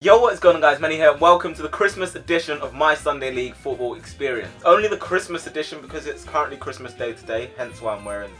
Yo, what is going on, guys? Manny here, and welcome to the Christmas edition of my Sunday League football experience. Only the Christmas edition because it's currently Christmas Day today, hence why I'm wearing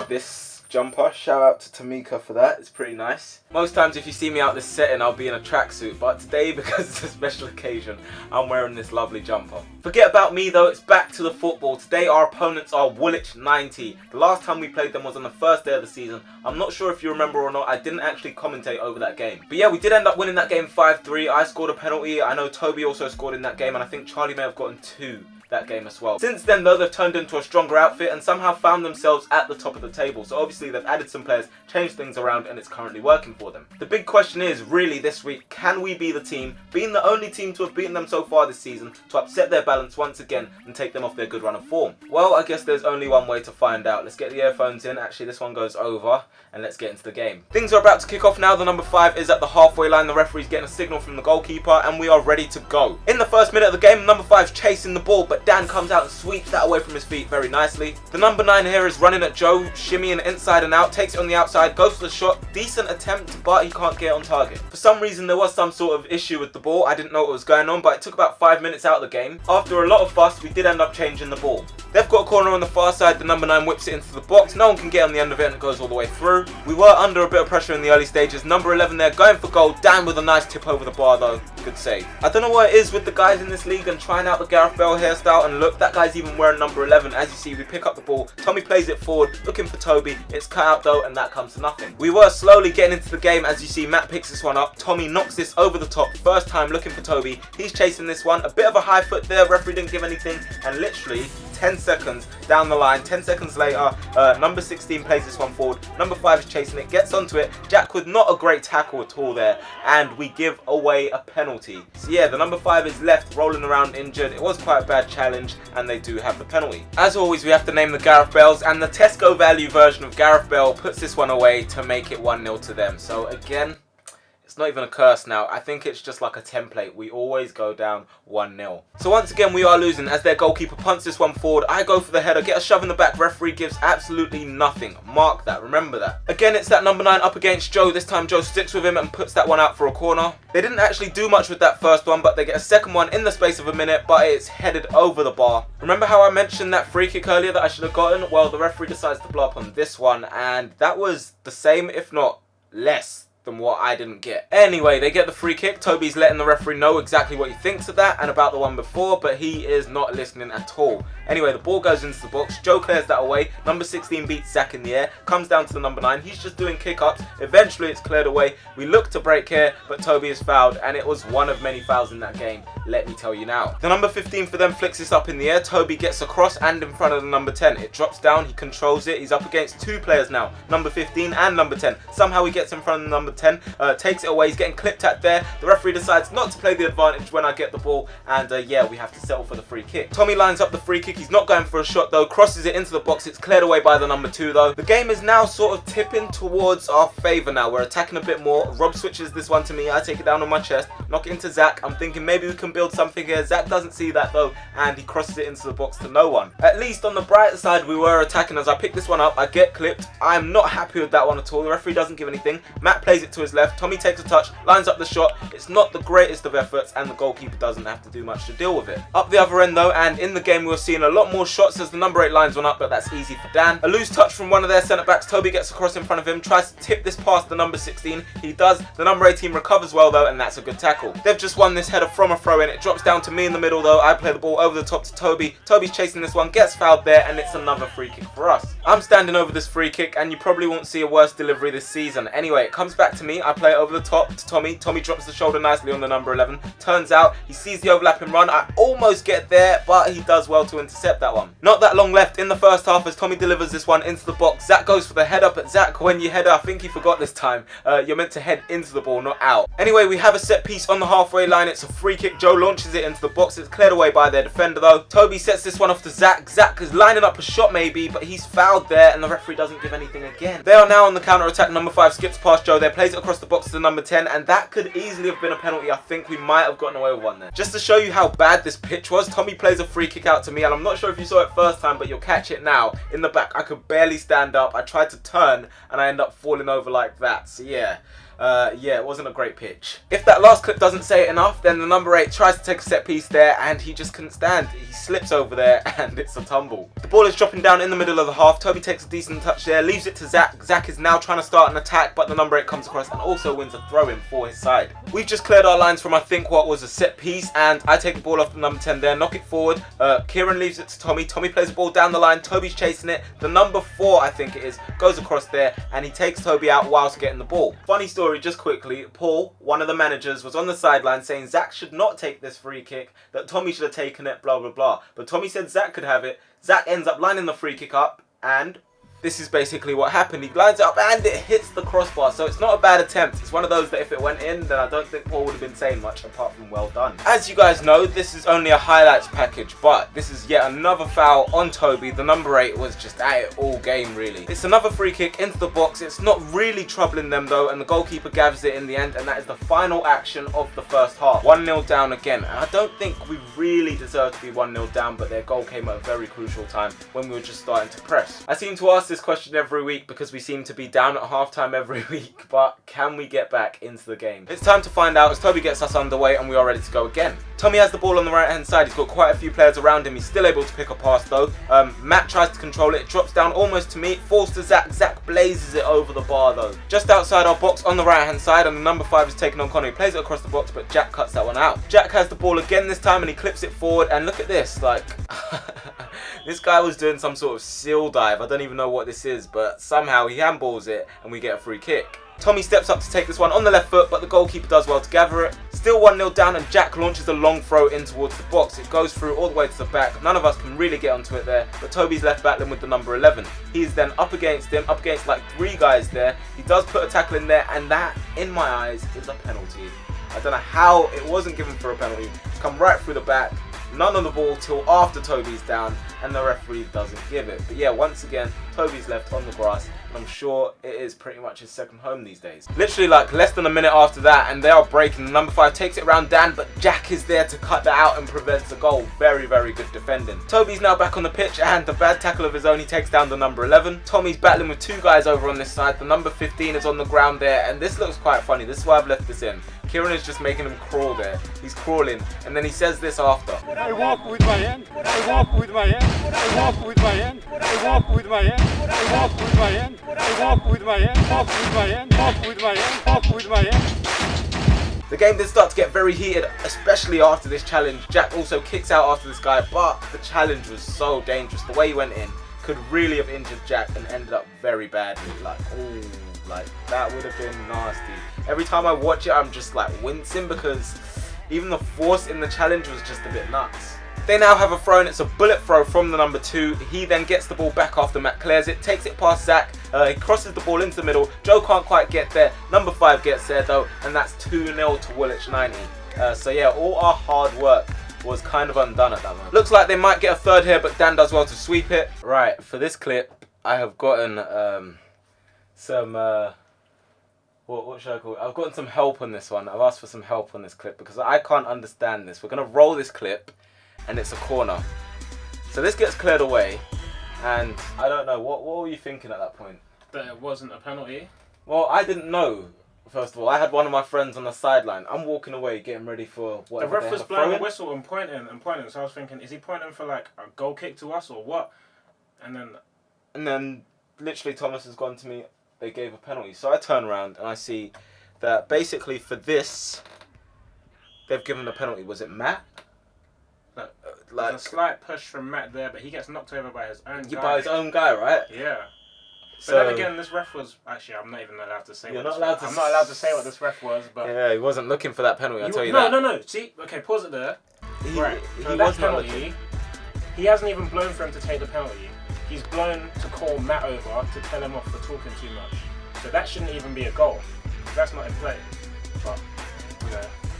this jumper. Shout out to Tamika for that, it's pretty nice. Most times if you see me out this setting, I'll be in a tracksuit, but today, because it's a special occasion, I'm wearing this lovely jumper. Forget about me though, it's back to the football. Today our opponents are Woolwich 90. The last time we played them was on the first day of the season. I'm not sure if you remember or not, I didn't actually commentate over that game. But yeah, we did end up winning that game 5-3. I scored a penalty, I know Toby also scored in that game, and I think Charlie may have gotten 2 that game as well. Since then though, they've turned into a stronger outfit and somehow found themselves at the top of the table. So obviously they've added some players, changed things around, and it's currently working for them. The big question is really this week, can we be the team, being the only team to have beaten them so far this season, to upset their balance once again and take them off their good run of form? Well, I guess there's only one way to find out. Let's get the earphones in. Actually, this one goes over, and let's get into the game. Things are about to kick off now. The number 5 is at the halfway line. The referee's getting a signal from the goalkeeper, and we are ready to go. In the first minute of the game, number 5's chasing the ball, but Dan comes out and sweeps that away from his feet very nicely. The number 9 here is running at Joe, shimmying inside and out, takes it on the outside, goes for the shot, decent attempt, but he can't get on target. For some reason there was some sort of issue with the ball. I didn't know what was going on, but it took about 5 minutes out of the game. After a lot of fuss, we did end up changing the ball. They've got a corner on the far side, the number 9 whips it into the box, no one can get on the end of it and it goes all the way through. We were under a bit of pressure in the early stages. Number 11 there going for goal, Dan with a nice tip over the bar though, good save. I don't know what it is with the guys in this league and trying out the Gareth Bale hairstyle, and look, that guy's even wearing number 11. As you see, we pick up the ball, Tommy plays it forward, looking for Toby, it's cut out though and that comes to nothing. We were slowly getting into the game. As you see, Matt picks this one up, Tommy knocks this over the top, first time looking for Toby, he's chasing this one, a bit of a high foot there, referee didn't give anything, and literally 10 seconds down the line, 10 seconds later, number 16 plays this one forward, number 5 is chasing it, gets onto it, Jack with not a great tackle at all there, and we give away a penalty. So yeah, the number 5 is left rolling around injured. It was quite a bad challenge and they do have the penalty. As always, we have to name the Gareth Bales, and the Tesco value version of Gareth Bale puts this one away to make it 1-0 to them. So again, it's not even a curse now. I think it's just like a template. We always go down 1-0. So once again, we are losing as their goalkeeper punts this one forward. I go for the header, get a shove in the back. Referee gives absolutely nothing. Mark that, remember that. Again, it's that number 9 up against Joe. This time Joe sticks with him and puts that one out for a corner. They didn't actually do much with that first one, but they get a second one in the space of a minute, but it's headed over the bar. Remember how I mentioned that free kick earlier that I should have gotten? Well, the referee decides to blow up on this one, and that was the same, if not less than what I didn't get. Anyway, they get the free kick. Toby's letting the referee know exactly what he thinks of that and about the one before, but he is not listening at all. Anyway, the ball goes into the box. Joe clears that away. Number 16 beats Zach in the air. Comes down to the number 9. He's just doing kick-ups. Eventually, it's cleared away. We look to break here, but Toby is fouled, and it was one of many fouls in that game, let me tell you now. The number 15 for them flicks this up in the air. Toby gets across and in front of the number 10. It drops down. He controls it. He's up against 2 players now, number 15 and number 10. Somehow he gets in front of the number 10, takes it away. He's getting clipped at there. The referee decides not to play the advantage when I get the ball, and yeah, we have to settle for the free kick. Tommy lines up the free kick. He's not going for a shot though, crosses it into the box. It's cleared away by the number 2 though. The game is now sort of tipping towards our favour now. We're attacking a bit more. Rob switches this one to me. I take it down on my chest, knock it into Zach. I'm thinking maybe we can build something here. Zach doesn't see that though, and he crosses it into the box to no one. At least on the brighter side, we were attacking. As I pick this one up, I get clipped. I'm not happy with that one at all. The referee doesn't give anything. Matt plays it to his left. Tommy takes a touch, lines up the shot. It's not the greatest of efforts, and the goalkeeper doesn't have to do much to deal with it. Up the other end though, and in the game we were seeing a lot more shots as the number 8 lines one up, but that's easy for Dan. A loose touch from one of their centre backs. Toby gets across in front of him, tries to tip this past the number 16. He does. The number 18 recovers well though, and that's a good tackle. They've just won this header from a throw in. It drops down to me in the middle though. I play the ball over the top to Toby. Toby's chasing this one, gets fouled there, and it's another free kick for us. I'm standing over this free kick, and you probably won't see a worse delivery this season. Anyway, it comes back to me. I play it over the top to Tommy. Tommy drops the shoulder nicely on the number 11. Turns out he sees the overlapping run. I almost get there, but he does well to intercept that one. Not that long left in the first half as Tommy delivers this one into the box. Zach goes for the header, but Zach, when you header, I think he forgot this time. You're meant to head into the ball, not out. Anyway, we have a set piece on the halfway line. It's a free kick. Joe launches it into the box. It's cleared away by their defender though. Toby sets this one off to Zach. Zach is lining up a shot maybe, but he's fouled there, and the referee doesn't give anything again. They are now on the counter attack. Number 5 skips past Joe there, plays it across the box to the number 10, and that could easily have been a penalty. I think we might have gotten away with one there. Just to show you how bad this pitch was, Tommy plays a free kick out to me, and I'm not sure if you saw it first time, but you'll catch it now. In the back, I could barely stand up. I tried to turn, and I end up falling over like that. So yeah, Yeah, it wasn't a great pitch. If that last clip doesn't say it enough, then the number 8 tries to take a set piece there and he just couldn't stand. He slips over there and it's a tumble. The ball is dropping down in the middle of the half. Toby takes a decent touch there, leaves it to Zach. Zach is now trying to start an attack, but the number 8 comes across and also wins a throw-in for his side. We've just cleared our lines from I think what was a set piece, and I take the ball off the number 10 there, knock it forward. Kieran leaves it to Tommy. Tommy plays the ball down the line. Toby's chasing it. The number 4, I think it is, goes across there and he takes Toby out whilst getting the ball. Funny story, just quickly, Paul, one of the managers, was on the sideline saying Zach should not take this free kick, that Tommy should have taken it, blah blah blah. But Tommy said Zach could have it. Zach ends up lining the free kick up, and this is basically what happened. He lines it up and it hits the crossbar. So it's not a bad attempt. It's one of those that if it went in, then I don't think Paul would have been saying much apart from well done. As you guys know, this is only a highlights package, but this is yet another foul on Toby. The number 8 was just at it all game, really. It's another free kick into the box. It's not really troubling them though, and the goalkeeper gathers it in the end, and that is the final action of the first half. 1-0 down again. And I don't think we really deserve to be 1-0 down, but their goal came at a very crucial time when we were just starting to press. I seem to ask this question every week because we seem to be down at halftime every week, but can we get back into the game? It's time to find out as Toby gets us underway and we are ready to go again. Tommy has the ball on the right hand side. He's got quite a few players around him. He's still able to pick a pass though. Matt tries to control it. It drops down almost to me. It falls to Zach. Zach blazes it over the bar though. Just outside our box on the right hand side, and the number 5 is taken on Connor. He plays it across the box, but Jack cuts that one out. Jack has the ball again this time and he clips it forward, and look at this, like this guy was doing some sort of seal dive. I don't even know what this is, but somehow he handballs it and we get a free kick. Tommy steps up to take this one on the left foot, but the goalkeeper does well to gather it. Still 1-0 down, and Jack launches a long throw in towards the box. It goes through all the way to the back. None of us can really get onto it there, but Toby's left battling with the number 11. He's then up against him, up against like 3 guys there. He does put a tackle in there, and that, in my eyes, is a penalty. I don't know how it wasn't given for a penalty. Come right through the back. None on the ball till after Toby's down, and the referee doesn't give it. But yeah, once again, Toby's left on the grass, and I'm sure it is pretty much his second home these days. Literally like less than a minute after that, and they are breaking. The number 5 takes it around Dan, but Jack is there to cut that out and prevents the goal. Very, very good defending. Toby's now back on the pitch, and the bad tackle of his own, he takes down the number 11. Tommy's battling with 2 guys over on this side. The number 15 is on the ground there, and this looks quite funny. This is why I've left this in. Kieran is just making him crawl there. He's crawling, and then he says this after. I walk with my hand, I walk with my hand, I walk with my hand, I walk with my hand, I walk with my hand, I walk with my hand, walk with my hand, walk with my hand, walk with my hand. The game did start to get very heated, especially after this challenge. Jack also kicks out after this guy, but the challenge was so dangerous. The way he went in could really have injured Jack and ended up very badly. Like, ooh, like that would have been nasty. Every time I watch it, I'm just like wincing because even the force in the challenge was just a bit nuts. They now have a throw, and it's a bullet throw from the number 2. He then gets the ball back after Matt clears it, takes it past Zach. He crosses the ball into the middle. Joe can't quite get there. Number 5 gets there though, and that's 2-0 to Woolwich 90. So yeah, all our hard work was kind of undone at that moment. Looks like they might get a third here, but Dan does well to sweep it. Right, for this clip, I have gotten some... what should I call it? I've gotten some help on this one. I've asked for some help on this clip because I can't understand this. We're going to roll this clip and it's a corner. So this gets cleared away and I don't know. What were you thinking at that point? That it wasn't a penalty. Well, I didn't know. First of all, I had one of my friends on the sideline. I'm walking away getting ready for what? The ref was blowing the whistle and pointing. So I was thinking, is he pointing for like a goal kick to us or what? And then literally Thomas has gone to me. They gave a penalty. So I turn around and I see that basically for this, they've given a penalty. Was it Matt? There's a slight push from Matt there, but he gets knocked over by his own guy. By his own guy, right? Yeah. So, but then again, this ref was... Actually, I'm not even allowed to say I'm not allowed to say what this ref was, but... Yeah, he wasn't looking for that penalty, I'll tell you that. No. See? Okay, pause it there. He was penalty. He hasn't even blown for him to take the penalty. He's blown to call Matt over to tell him off for talking too much. So that shouldn't even be a goal. That's not in play. But,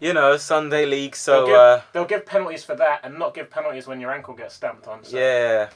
you know, Sunday League, so... They'll give penalties for that and not give penalties when your ankle gets stamped on. So. Yeah.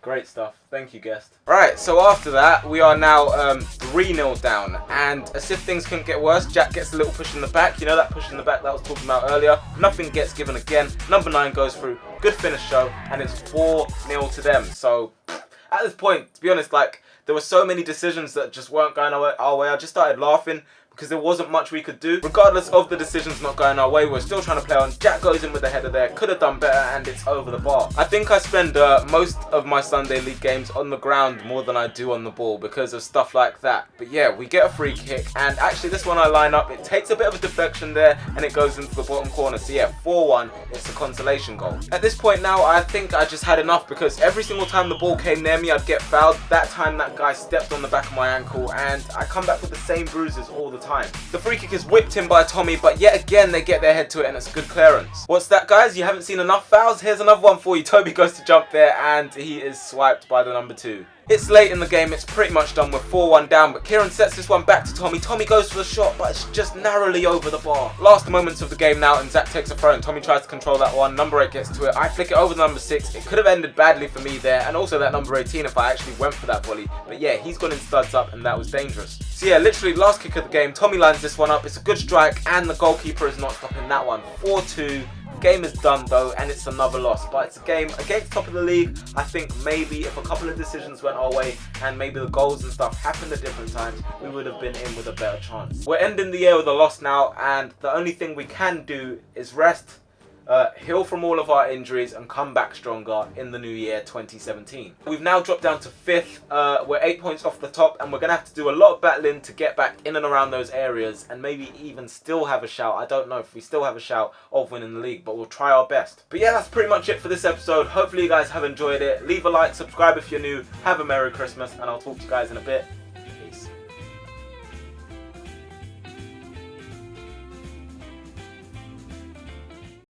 Great stuff. Thank you, guest. Right, so after that, we are now 3-0 down. And as if things couldn't get worse, Jack gets a little push in the back. You know that push in the back that I was talking about earlier? Nothing gets given again. Number 9 goes through. Good finish show. And it's 4-0 to them. So, at this point, to be honest, like, there were so many decisions that just weren't going our way. I just started laughing because there wasn't much we could do. Regardless of the decisions not going our way, we're still trying to play on. Jack goes in with the header there, could have done better, and it's over the bar. I think I spend most of my Sunday League games on the ground more than I do on the ball because of stuff like that. But yeah, we get a free kick, and actually this one I line up, it takes a bit of a deflection there, and it goes into the bottom corner. So yeah, 4-1, it's a consolation goal. At this point now, I think I just had enough, because every single time the ball came near me, I'd get fouled. That time that guy stepped on the back of my ankle, and I come back with the same bruises all the time. The free kick is whipped in by Tommy, but yet again they get their head to it, and it's a good clearance. What's that, guys? You haven't seen enough fouls? Here's another one for you. Toby goes to jump there, and he is swiped by the number 2. It's late in the game, it's pretty much done. We're 4-1 down, but Kieran sets this one back to Tommy. Tommy goes for the shot, but it's just narrowly over the bar. Last moments of the game now, and Zach takes a throw, and Tommy tries to control that one. Number 8 gets to it. I flick it over the number 6. It could have ended badly for me there, and also that number 18 if I actually went for that volley. But yeah, he's gone in studs up, and that was dangerous. So yeah, literally last kick of the game, Tommy lines this one up. It's a good strike, and the goalkeeper is not stopping that one. 4-2. Game is done though, and it's another loss, but it's a game against top of the league. I think maybe if a couple of decisions went our way and maybe the goals and stuff happened at different times, we would have been in with a better chance. We're ending the year with a loss now, and the only thing we can do is rest, heal from all of our injuries, and come back stronger in the new year 2017. We've now dropped down to 5th. We're 8 points off the top, and we're going to have to do a lot of battling to get back in and around those areas, and maybe even still have a shout. I don't know if we still have a shout of winning the league, but we'll try our best. But yeah, that's pretty much it for this episode. Hopefully you guys have enjoyed it. Leave a like, subscribe if you're new. Have a Merry Christmas, and I'll talk to you guys in a bit.